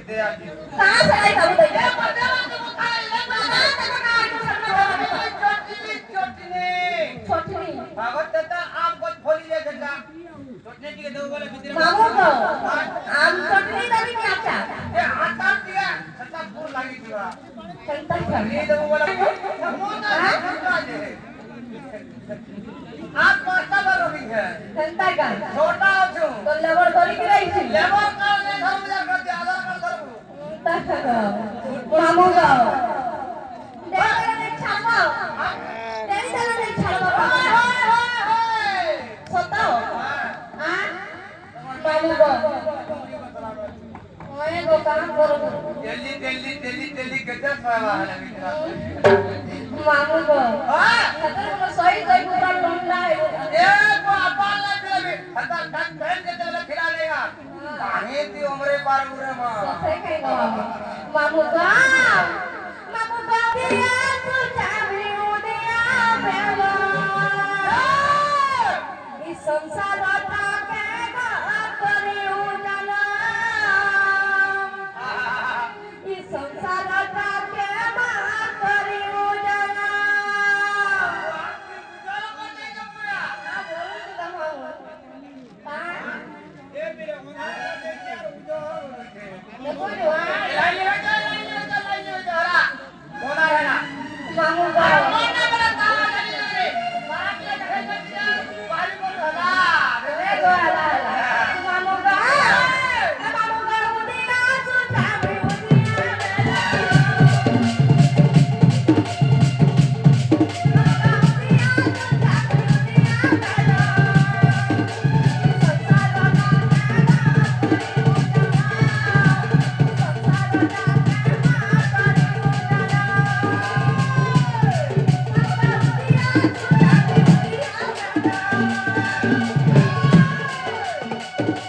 दे आजी कहाँ से आई कभी तो ये बता तुम खाए ले चटनी छोटी भागवत ता आम को खोली ले जगा चटनी के दो बोले भीतर मामू को आम छोटी तभी क्या क्या ये आटा दिया छता पूर लागी दिवा चलता है ये दो बोले मोना खा दे आप पास्ता बरोगी है चलता का छोटा हो छु तो लेबर करी की रही थी लेबर कर ले घर में जाकर के आधार कार्ड करू तक मामू को देखो नहीं छापो देखो नहीं छापो हाय सोता हो हाँ मामू को ओए को काम करो दिल्ली गजब पावा है मित्र मामू को हां खतर को सही सही पूरा टोंडा है ये को अपाल ना फिर हता कान पहन के चले खिला लेगा काहे ती उमरे पार उरे मां सही कहीं को मामू को दिया तू जाबी उदिया बेवा इस संसार